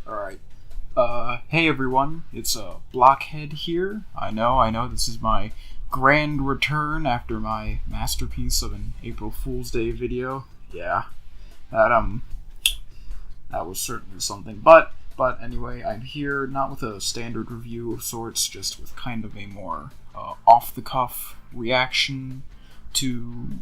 Alright. Hey everyone, it's Blockhead here. I know, this is my grand return after my masterpiece of an April Fool's Day video. Yeah, that was certainly something. But anyway, I'm here not with a standard review of sorts, just with kind of a more off-the-cuff reaction to...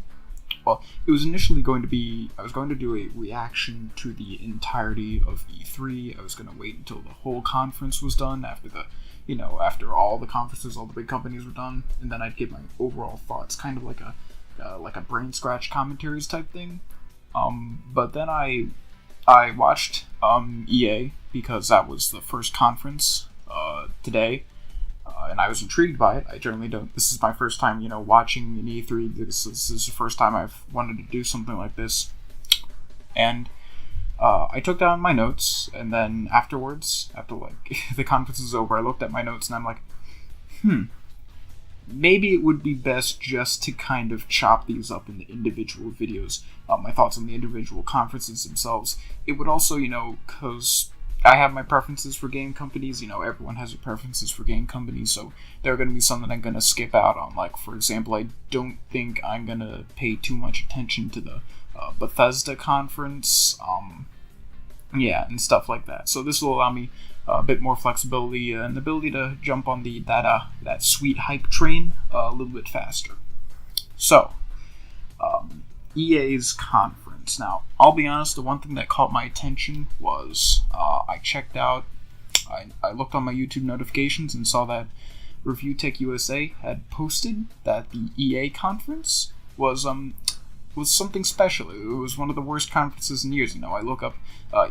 Well, it was initially going to be... I was going to do a reaction to the entirety of E3. I was going to wait until the whole conference was done, after all the conferences, all the big companies were done, and then I'd give my overall thoughts, kind of like a brain scratch commentaries type thing. But then I watched EA, because that was the first conference today. And I was intrigued by it. I generally don't. This is my first time, watching an E3. This is the first time I've wanted to do something like this. And I took down my notes, and then afterwards, after the conference is over, I looked at my notes and I'm like, maybe it would be best just to kind of chop these up into individual videos. My thoughts on the individual conferences themselves. It would also, because I have my preferences for game companies. Everyone has their preferences for game companies, so there are going to be some that I'm going to skip out on. Like, for example, I don't think I'm going to pay too much attention to the Bethesda conference, and stuff like that. So this will allow me a bit more flexibility and the ability to jump on that sweet hype train a little bit faster. So, EA's conference. Now, I'll be honest, the one thing that caught my attention was I looked on my YouTube notifications and saw that Review Tech USA had posted that the EA conference was something special. It was one of the worst conferences in years. I look up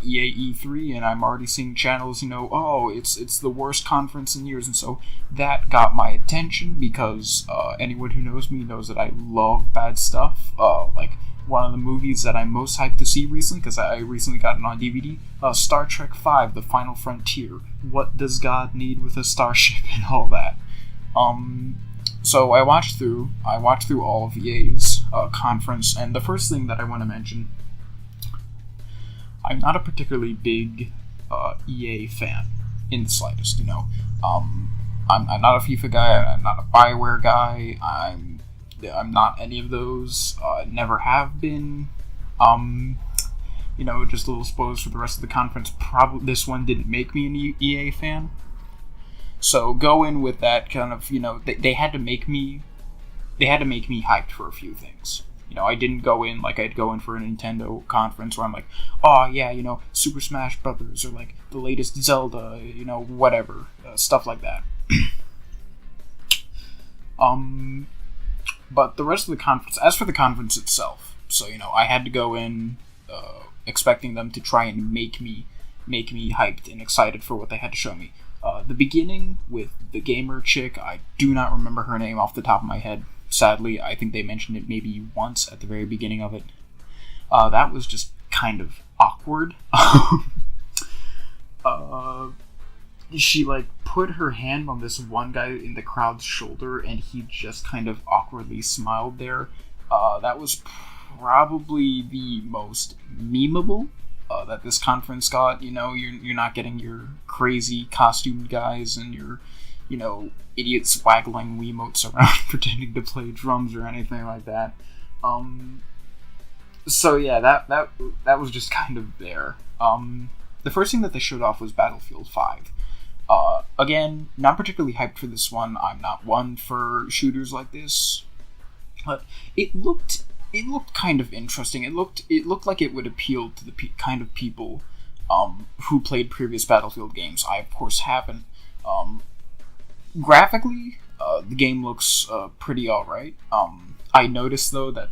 EA E3 and I'm already seeing channels, it's the worst conference in years. And so that got my attention because anyone who knows me knows that I love bad stuff. One of the movies that I'm most hyped to see recently, because I recently got it on DVD, Star Trek V, The Final Frontier. What does God need with a starship and all that? So I watched through all of EA's conference, and the first thing that I want to mention, I'm not a particularly big EA fan, in the slightest, I'm not a FIFA guy, I'm not a BioWare guy, I'm not any of those, never have been. Just a little spoilers for the rest of the conference. Probably this one didn't make me an EA fan. So go in with that kind of, they had to make me hyped for a few things. I didn't go in like I'd go in for a Nintendo conference where I'm like, oh yeah, Super Smash Brothers or like the latest Zelda, whatever, stuff like that. But the rest of the conference, as for the conference itself, so, I had to go in expecting them to try and make me hyped and excited for what they had to show me. The beginning with the gamer chick, I do not remember her name off the top of my head. Sadly, I think they mentioned it maybe once at the very beginning of it. That was just kind of awkward. She put her hand on this one guy in the crowd's shoulder and he just kind of awkwardly smiled there. That was probably the most memeable that this conference got. You're not getting your crazy costumed guys and your idiots waggling Wiimotes around pretending to play drums or anything like that. So yeah, that was just kind of there. The first thing that they showed off was Battlefield 5. Again, not particularly hyped for this one. I'm not one for shooters like this, but it looked kind of interesting. It looked like it would appeal to the kind of people who played previous Battlefield games. I of course haven't. Graphically, the game looks pretty alright. I noticed though that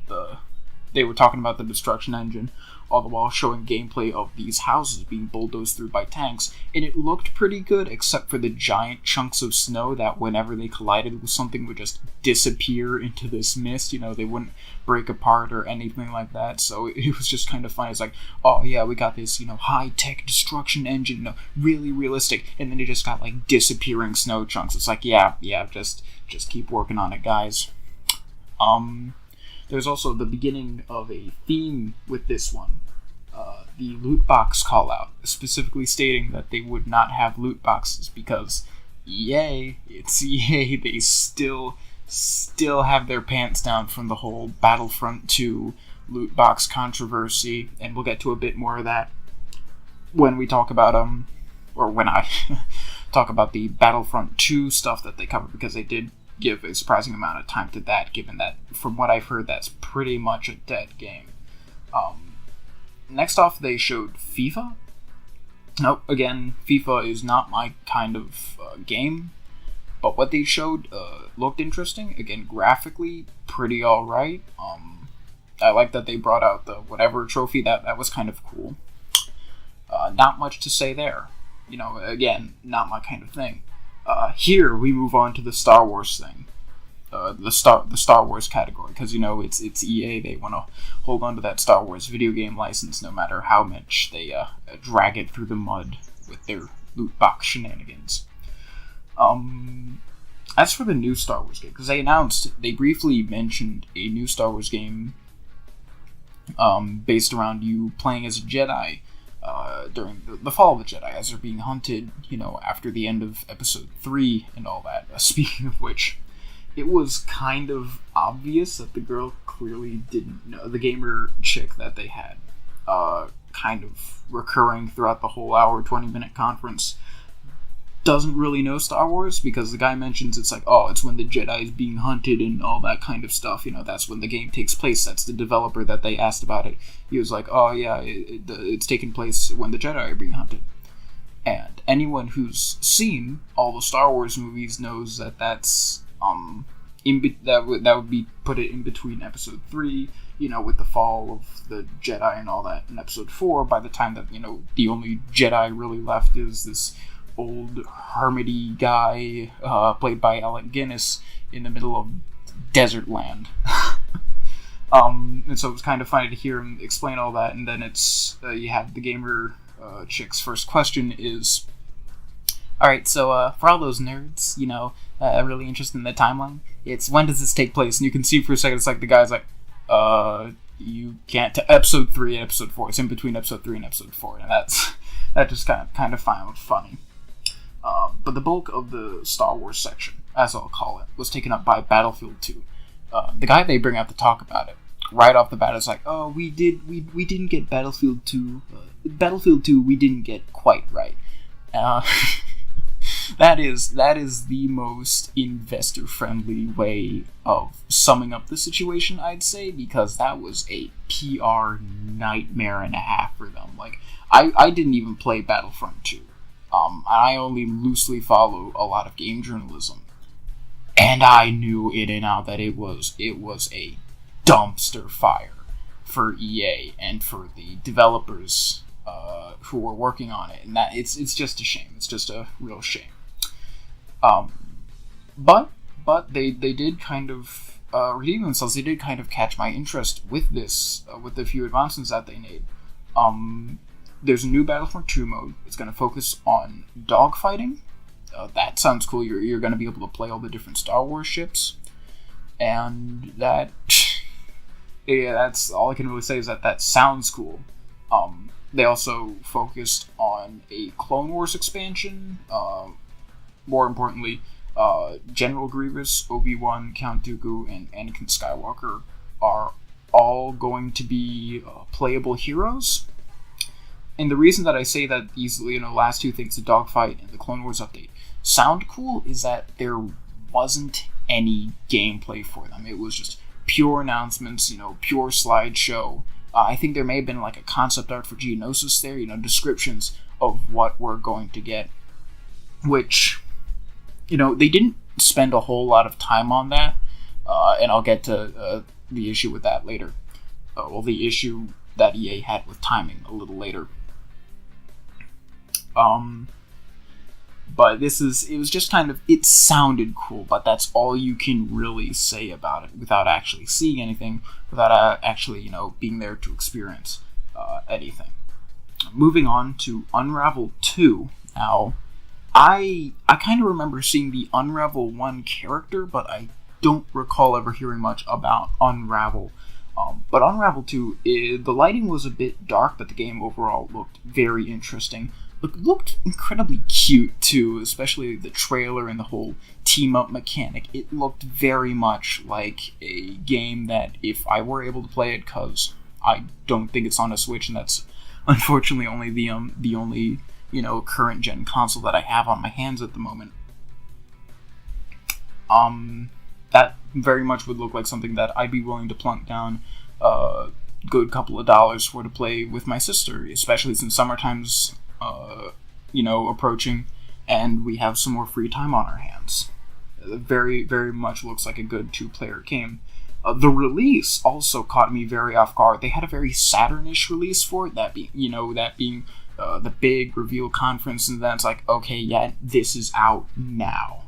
they were talking about the destruction engine, all the while showing gameplay of these houses being bulldozed through by tanks, and it looked pretty good, except for the giant chunks of snow that whenever they collided with something would just disappear into this mist. They wouldn't break apart or anything like that, so it was just kind of fun. It's like, oh yeah, we got this, high-tech destruction engine, really realistic, and then it just got, disappearing snow chunks. It's like, yeah, just keep working on it, guys. There's also the beginning of a theme with this one. the loot box call out, specifically stating that they would not have loot boxes because it's EA, they still have their pants down from the whole Battlefront 2 loot box controversy, and we'll get to a bit more of that when we talk about or when I talk about the Battlefront 2 stuff that they covered, because they did give a surprising amount of time to that, given that, from what I've heard, that's pretty much a dead game. Next off, they showed FIFA. Nope, again, FIFA is not my kind of game, but what they showed looked interesting. Again, graphically, pretty alright. I like that they brought out the whatever trophy, that was kind of cool. Not much to say there. Again, not my kind of thing. Here we move on to the Star Wars thing, the Star Wars category, because it's EA. They want to hold on to that Star Wars video game license, no matter how much they drag it through the mud with their loot box shenanigans. As for the new Star Wars game, because they briefly mentioned a new Star Wars game based around you playing as a Jedi. During the fall of the Jedi, as they're being hunted, after the end of Episode 3 and all that. Speaking of which, it was kind of obvious that the girl clearly didn't know, the gamer chick that they had, kind of recurring throughout the whole hour, 20-minute conference, doesn't really know Star Wars, because the guy mentions it's like, it's when the Jedi is being hunted and all that kind of stuff, that's when the game takes place. That's the developer that they asked about it. He was like, it's taking place when the Jedi are being hunted. And anyone who's seen all the Star Wars movies knows that that's, that would be put it in between Episode 3, with the fall of the Jedi and all that, in Episode 4, by the time that, the only Jedi really left is this old hermity guy played by Alec Guinness in the middle of desert land. And so it was kind of funny to hear him explain all that, and then it's you have the gamer chick's first question is, alright, so for all those nerds, really interested in the timeline, it's when does this take place? And you can see for a second it's like the guy's like, you can't, to Episode 3 and Episode 4, it's in between Episode 3 and Episode 4, and that just kind of found funny. But the bulk of the Star Wars section, as I'll call it, was taken up by Battlefield 2. The guy they bring out to talk about it, right off the bat, is like, we didn't get Battlefield 2. Battlefield 2, we didn't get quite right. That is the most investor-friendly way of summing up the situation, I'd say, because that was a PR nightmare and a half for them. Like, I didn't even play Battlefront 2. I only loosely follow a lot of game journalism, and I knew in and out that it was a dumpster fire for EA and for the developers who were working on it, and that it's just a shame. It's just a real shame. But they did kind of redeem themselves. They did kind of catch my interest with this, with the few advancements that they made. There's a new Battlefront 2 mode. It's going to focus on dogfighting. That sounds cool. You're going to be able to play all the different Star Wars ships. And that... yeah, that's all I can really say is that sounds cool. They also focused on a Clone Wars expansion. More importantly, General Grievous, Obi-Wan, Count Dooku, and Anakin Skywalker are all going to be playable heroes. And the reason that I say that these, last two things, the dogfight and the Clone Wars update, sound cool is that there wasn't any gameplay for them. It was just pure announcements, pure slideshow. I think there may have been like a concept art for Geonosis there, descriptions of what we're going to get. Which, they didn't spend a whole lot of time on that, and I'll get to the issue with that later. The issue that EA had with timing a little later. But it was just kind of, it sounded cool, but that's all you can really say about it without actually seeing anything, without actually, being there to experience anything. Moving on to Unravel 2. Now, I kind of remember seeing the Unravel 1 character, but I don't recall ever hearing much about Unravel. But Unravel 2, the lighting was a bit dark, but the game overall looked very interesting. It looked incredibly cute, too, especially the trailer and the whole team-up mechanic. It looked very much like a game that, if I were able to play it, because I don't think it's on a Switch, and that's unfortunately only the only, current-gen console that I have on my hands at the moment. That very much would look like something that I'd be willing to plunk down a good couple of dollars for to play with my sister, especially since summertime's, approaching, and we have some more free time on our hands. It very, very much looks like a good two-player game. The release also caught me very off guard. They had a very Saturn-ish release for it, that being the big reveal conference, and then it's like, okay, yeah, this is out now.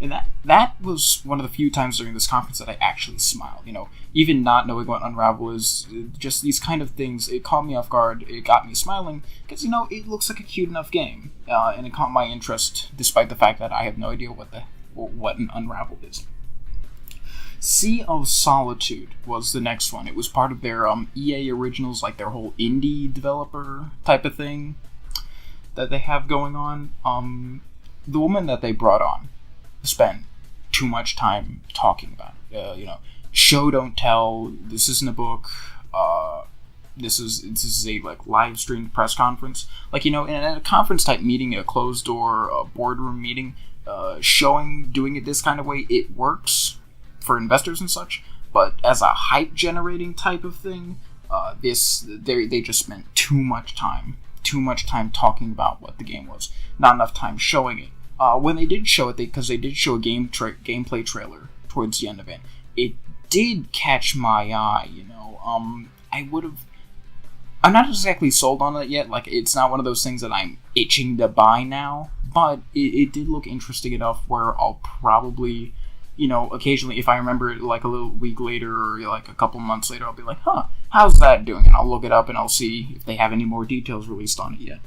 And that was one of the few times during this conference that I actually smiled. Even not knowing what Unravel is, just these kind of things, it caught me off guard. It got me smiling because it looks like a cute enough game, and it caught my interest despite the fact that I have no idea what an Unravel is. Sea of Solitude was the next one. It was part of their EA Originals, like their whole indie developer type of thing that they have going on. The woman that they brought on spent too much time talking about it. Show don't tell. This isn't a book. This is a live streamed press conference. In a conference type meeting, a closed door boardroom meeting, doing it this kind of way, it works for investors and such. But as a hype generating type of thing, they just spent too much time talking about what the game was. Not enough time showing it. When they did show it, because they did show a gameplay trailer towards the end of it, it did catch my eye, I'm not exactly sold on it yet, it's not one of those things that I'm itching to buy now, but it did look interesting enough where I'll probably, occasionally, if I remember it, a little week later, or, a couple months later, I'll be like, how's that doing? And I'll look it up, and I'll see if they have any more details released on it yet.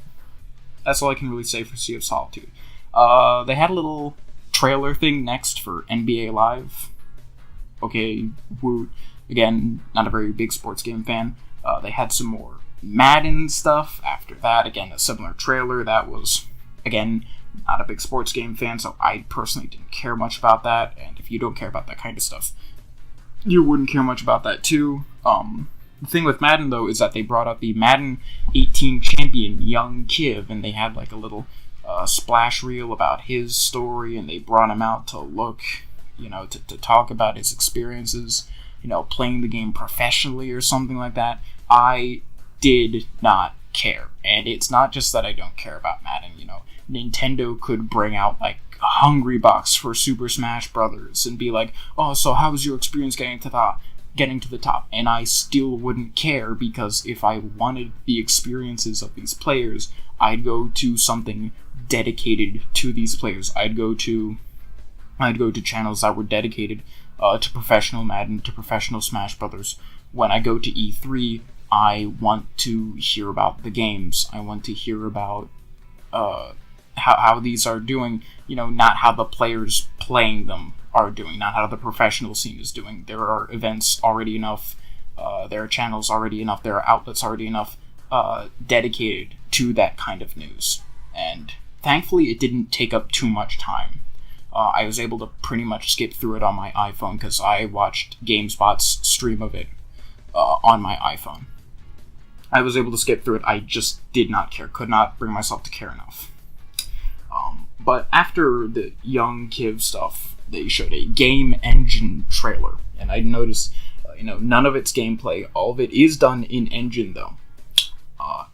That's all I can really say for Sea of Solitude. They had a little trailer thing next for NBA Live. Okay, woo. Again, not a very big sports game fan. They had some more Madden stuff after that. Again, a similar trailer. That was, again, not a big sports game fan, so I personally didn't care much about that. And if you don't care about that kind of stuff, you wouldn't care much about that too. The thing with Madden, though, is that they brought up the Madden 18 champion, Young Kiv, and they had a little splash reel about his story, and they brought him out to look, to talk about his experiences, playing the game professionally or something like that. I did not care. And it's not just that I don't care about Madden, Nintendo could bring out, a Hungry Box for Super Smash Brothers and be like, oh, so how was your experience getting to the top? And I still wouldn't care, because if I wanted the experiences of these players, I'd go to something dedicated to these players. I'd go to channels that were dedicated to professional Madden, to professional Smash Brothers. When I go to E3, I want to hear about the games. I want to hear about how these are doing, not how the players playing them are doing, not how the professional scene is doing. There are events already enough, there are channels already enough, there are outlets already enough dedicated to that kind of news. And thankfully, it didn't take up too much time. I was able to pretty much skip through it on my iPhone, because I watched GameSpot's stream of it on my iPhone. I was able to skip through it. I just did not care. Could not bring myself to care enough. But after the Young Kiv stuff, they showed a game engine trailer. And I noticed, none of its gameplay. All of it is done in engine, though.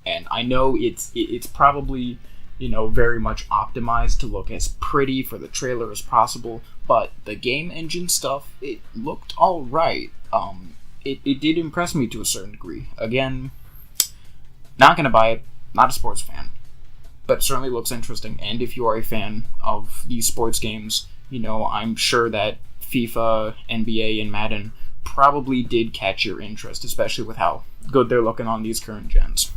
And I know it's probably, very much optimized to look as pretty for the trailer as possible. But the game engine stuff, it looked alright. It did impress me to a certain degree. Again, not gonna buy it, not a sports fan, but it certainly looks interesting. And if you are a fan of these sports games, I'm sure that FIFA, NBA, and Madden probably did catch your interest, especially with how good they're looking on these current gens.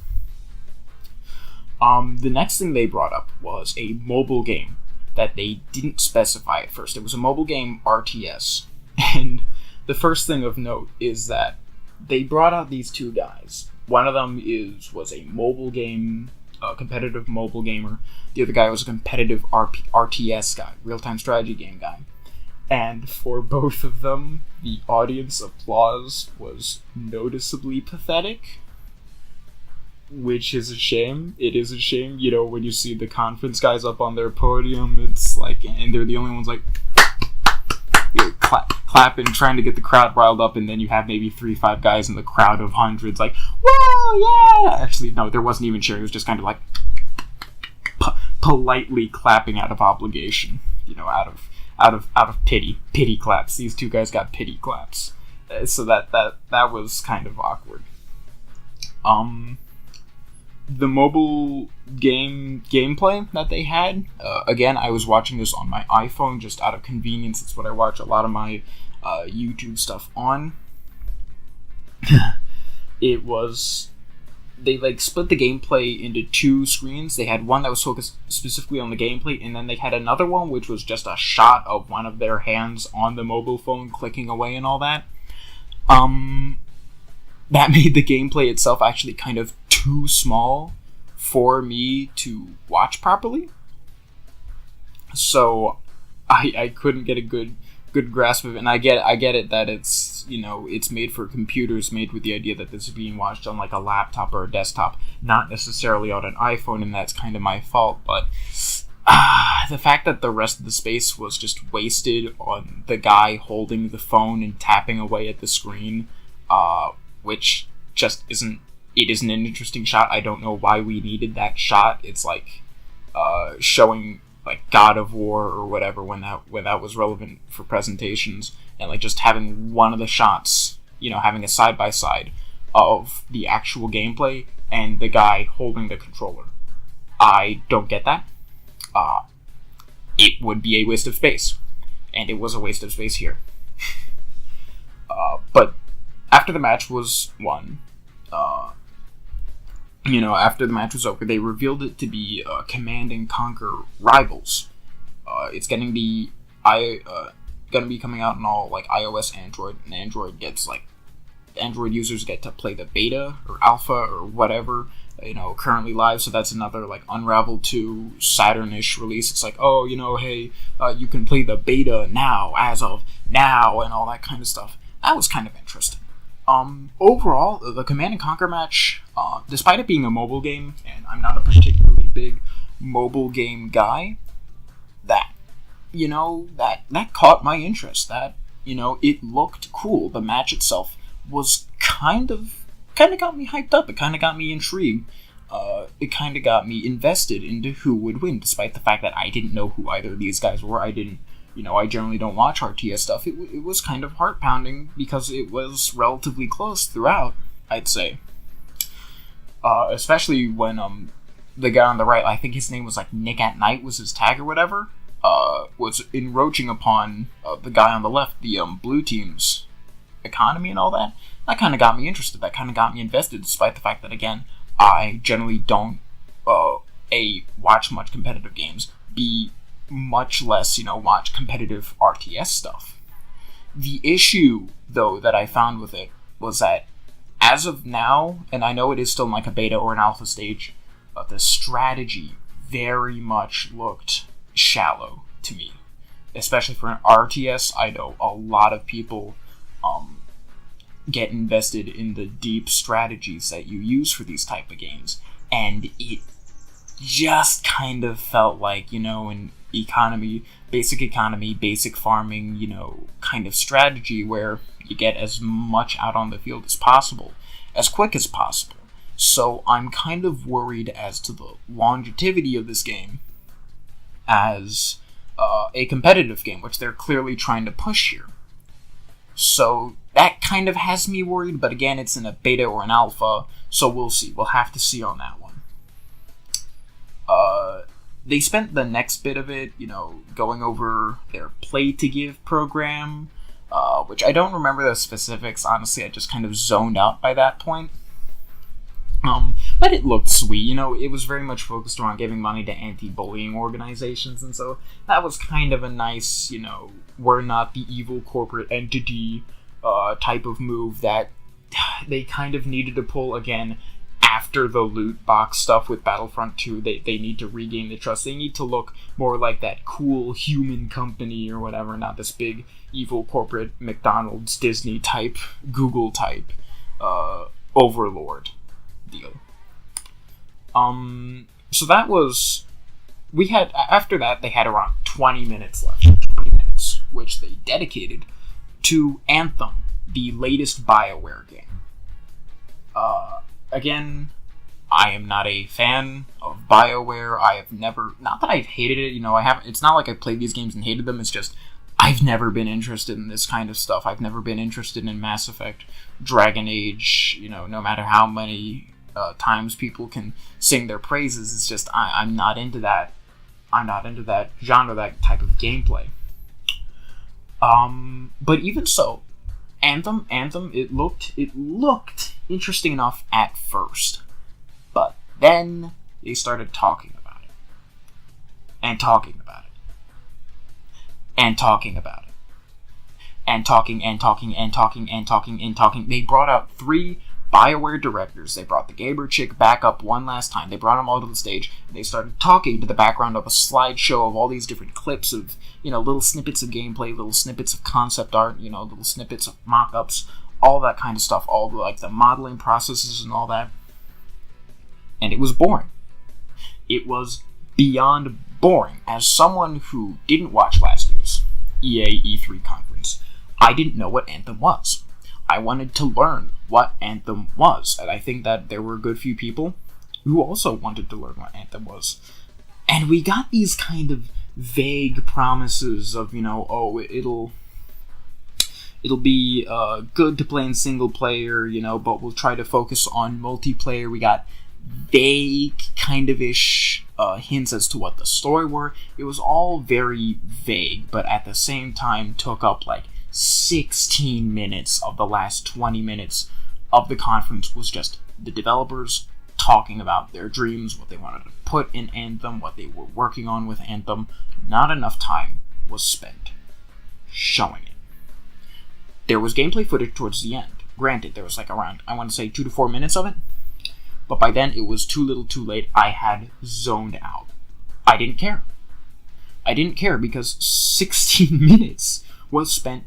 The next thing they brought up was a mobile game that they didn't specify at first. It was a mobile game RTS, and the first thing of note is that they brought out these two guys. One of them was a mobile game, competitive mobile gamer. The other guy was a competitive RTS guy, real-time strategy game guy. And for both of them, the audience applause was noticeably pathetic. Which is a shame. It is a shame, when you see the conference guys up on their podium, it's like, and they're the only ones like, clapping, trying to get the crowd riled up, and then you have maybe 3-5 guys in the crowd of hundreds like, whoa, yeah! Actually, no, there wasn't even cheering. It was just kind of like politely clapping out of obligation, out of pity claps. These two guys got pity claps, so that was kind of awkward. The mobile gameplay that they had, again, I was watching this on my iPhone just out of convenience. It's what I watch a lot of my YouTube stuff on. They split the gameplay into two screens. They had one that was focused specifically on the gameplay, and then they had another one which was just a shot of one of their hands on the mobile phone clicking away and all that. That made the gameplay itself actually kind of too small for me to watch properly. So I couldn't get a good grasp of it, and I get it that it's it's made for computers, made with the idea that this is being watched on like a laptop or a desktop, not necessarily on an iPhone, and that's kind of my fault. But the fact that the rest of the space was just wasted on the guy holding the phone and tapping away at the screen, which just isn't an interesting shot. I don't know why we needed that shot. It's like showing like God of War or whatever when that was relevant for presentations, and like just having one of the shots, having a side by side of the actual gameplay and the guy holding the controller. I don't get that. It would be a waste of space, and it was a waste of space here. But after the match was won, after the match was over, they revealed it to be Command and Conquer Rivals. It's gonna be coming out on all like iOS, Android, and Android users get to play the beta or alpha or whatever, currently live. So that's another like Unravel 2 Saturn-ish release. It's like, hey, you can play the beta now, as of now, and all that kind of stuff. That was kind of interesting. Overall, the Command & Conquer match, despite it being a mobile game, and I'm not a particularly big mobile game guy, that caught my interest. That, it looked cool. The match itself was kind of got me hyped up. It kind of got me intrigued. It kind of got me invested into who would win, despite the fact that I didn't know who either of these guys were. I generally don't watch RTS stuff. It was kind of heart-pounding because it was relatively close throughout, I'd say. Especially when the guy on the right, I think his name was like Nick at Night was his tag or whatever, was encroaching upon the guy on the left, the blue team's economy and all that. That kind of got me interested. That kind of got me invested, despite the fact that, again, I generally don't watch much competitive games, B, much less, watch competitive RTS stuff. The issue, though, that I found with it was that as of now, and I know it is still in like a beta or an alpha stage, the strategy very much looked shallow to me. Especially for an RTS, I know a lot of people get invested in the deep strategies that you use for these type of games, and it just kind of felt like, an basic farming, kind of strategy where you get as much out on the field as possible, as quick as possible. So I'm kind of worried as to the longevity of this game as a competitive game, which they're clearly trying to push here. So that kind of has me worried, but again, it's in a beta or an alpha, so we'll see. We'll have to see on that one. They spent the next bit of it, going over their Play to Give program, which I don't remember the specifics. Honestly, I just kind of zoned out by that point. But it looked sweet. It was very much focused around giving money to anti-bullying organizations, and so that was kind of a nice, we're not the evil corporate entity type of move that they kind of needed to pull again after the loot box stuff with Battlefront 2. They need to regain the trust. They need to look more like that cool human company or whatever, not this big evil corporate McDonald's, Disney type, Google type overlord deal. So that was... After that, they had around 20 minutes left. 20 minutes, which they dedicated to Anthem, the latest BioWare game. Again, I am not a fan of BioWare. I have never... Not that I've hated it, it's not like I played these games and hated them, it's just... I've never been interested in this kind of stuff. I've never been interested in Mass Effect, Dragon Age, no matter how many times people can sing their praises, it's just, I'm not into that. I'm not into that genre, that type of gameplay. But even so, Anthem, it looked interesting enough at first. But then they started talking about it. And talking about it. And talking about it. And talking. They brought out 3 BioWare directors. They brought the gamer chick back up one last time. They brought them all to the stage, and they started talking to the background of a slideshow of all these different clips of, little snippets of gameplay, little snippets of concept art, little snippets of mock-ups, all that kind of stuff, all the modeling processes and all that. And it was boring. It was beyond boring. As someone who didn't watch last year's EA E3 conference, I didn't know what Anthem was. I wanted to learn what Anthem was, and I think that there were a good few people who also wanted to learn what Anthem was. And we got these kind of vague promises of, it'll be good to play in single player, but we'll try to focus on multiplayer. We got vague kind of ish hints as to what the story were. It was all very vague, but at the same time took up 16 minutes of the last 20 minutes of the conference was just the developers talking about their dreams, what they wanted to put in Anthem, what they were working on with Anthem. Not enough time was spent showing it. There was gameplay footage towards the end. Granted, there was around, I want to say 2 to 4 minutes of it, but by then it was too little too late. I had zoned out. I didn't care. I didn't care because 16 minutes was spent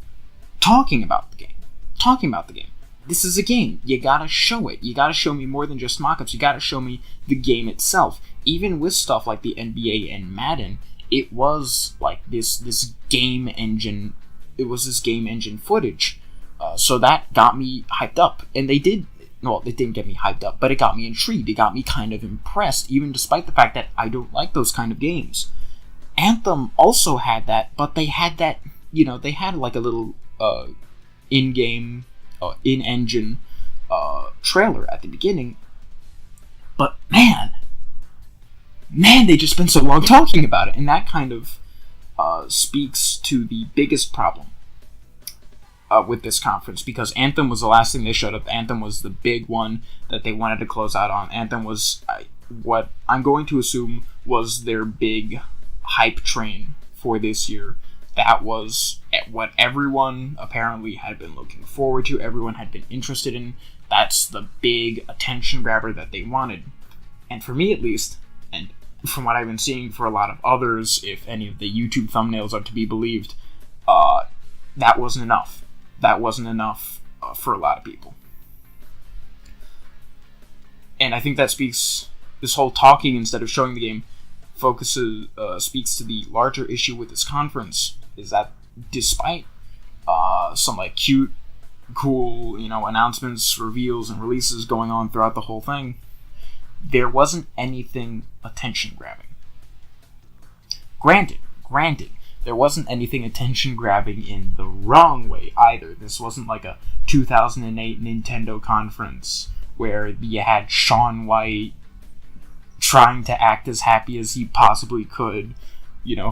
talking about the game. This is a game. You gotta show it. You gotta show me more than just mock-ups. You gotta show me the game itself. Even with stuff like the NBA and Madden, it was this game engine. It was this game engine footage. So that got me hyped up. And they did... Well, it didn't get me hyped up, but it got me intrigued. It got me kind of impressed, even despite the fact that I don't like those kind of games. Anthem also had that, but they had that... they had a little in-game, in-engine trailer at the beginning. But man, they just spent so long talking about it. And that kind of speaks to the biggest problem with this conference. Because Anthem was the last thing they showed up. Anthem was the big one that they wanted to close out on. Anthem was what I'm going to assume was their big hype train for this year. That was what everyone apparently had been looking forward to, everyone had been interested in. That's the big attention grabber that they wanted. And for me at least, and from what I've been seeing for a lot of others, if any of the YouTube thumbnails are to be believed, that wasn't enough. That wasn't enough for a lot of people. And I think that speaks, this whole talking instead of showing the game, speaks to the larger issue with this conference, is that despite some cute, cool, announcements, reveals, and releases going on throughout the whole thing, there wasn't anything attention-grabbing. Granted, there wasn't anything attention-grabbing in the wrong way either. This wasn't like a 2008 Nintendo conference where you had Shaun White trying to act as happy as he possibly could,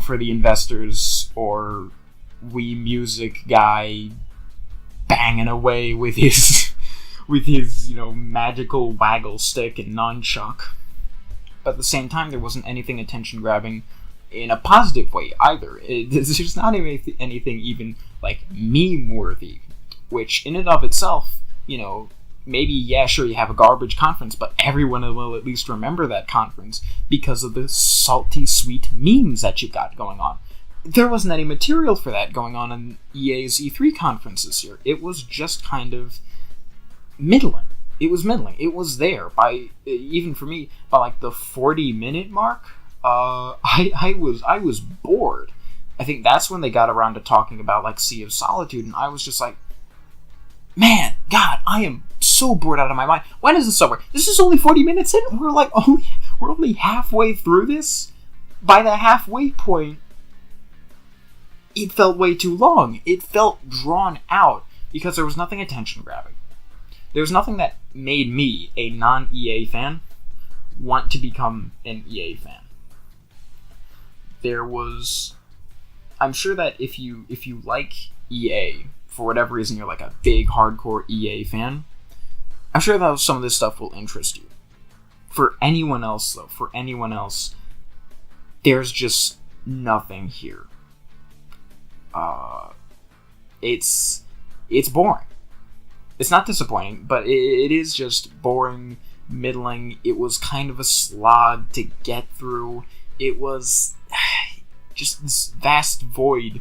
for the investors, or Wii Music guy banging away with his magical waggle stick and nunchuck. But at the same time, there wasn't anything attention-grabbing in a positive way either. There's not even anything even meme-worthy which in and of itself, maybe, yeah, sure, you have a garbage conference, but everyone will at least remember that conference because of the salty, sweet memes that you got going on. There wasn't any material for that going on in EA's E3 conference this year. It was just kind of middling. It was middling. It was there by, even for me, by like the 40-minute mark. I was bored. I think that's when they got around to talking about like Sea of Solitude, and I was just like, man, God, I am so bored out of my mind. When is this over? This is only 40 minutes in. We're only halfway through this. By the halfway point, it felt way too long. It felt drawn out because there was nothing attention grabbing. There was nothing that made me, a non-EA fan, want to become an EA fan. I'm sure that if you like EA, for whatever reason you're like a big hardcore EA fan, I'm sure that some of this stuff will interest you. For anyone else, there's just nothing here. It's boring. It's not disappointing, but it is just boring, middling. It was kind of a slog to get through. It was just this vast void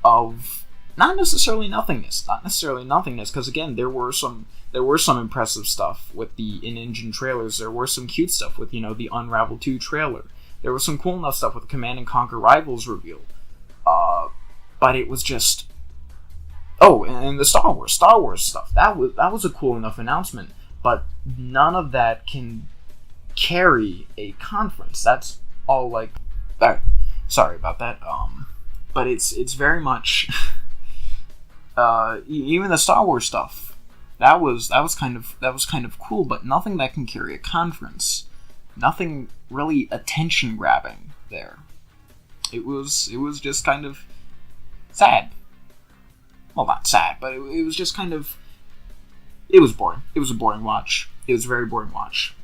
of not necessarily nothingness, because again, there were some impressive stuff with the in-engine trailers. There were some cute stuff with, the Unravel 2 trailer. There was some cool enough stuff with the Command & Conquer Rivals reveal. But it was just... Oh, and the Star Wars stuff. That was a cool enough announcement, but none of that can carry a conference. That's all like... Sorry about that. But it's very much... even the Star Wars stuff, that was kind of cool, but nothing that can carry a conference. Nothing really attention grabbing there. It was just kind of sad. Well, not sad, but it was just kind of... It was boring. It was a boring watch. It was a very boring watch.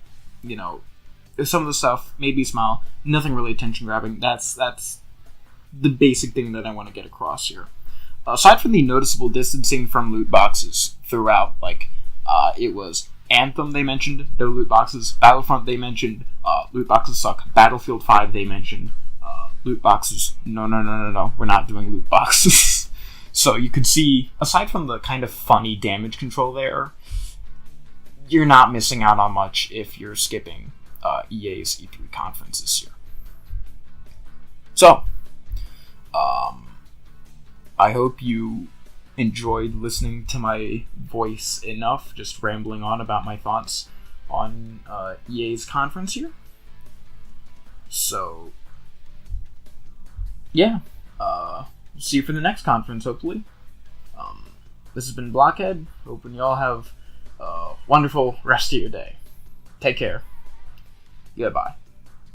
Some of the stuff made me smile. Nothing really attention grabbing. That's the basic thing that I want to get across here. Aside from the noticeable distancing from loot boxes throughout, it was Anthem they mentioned, no loot boxes. Battlefront they mentioned, loot boxes suck. Battlefield 5 they mentioned, loot boxes, no, we're not doing loot boxes. So you could see, aside from the kind of funny damage control there, you're not missing out on much if you're skipping EA's E3 conference this year. So, I hope you enjoyed listening to my voice enough, just rambling on about my thoughts on EA's conference here. So, yeah, see you for the next conference, hopefully. This has been Blockhead. Hoping you all have a wonderful rest of your day. Take care. Goodbye.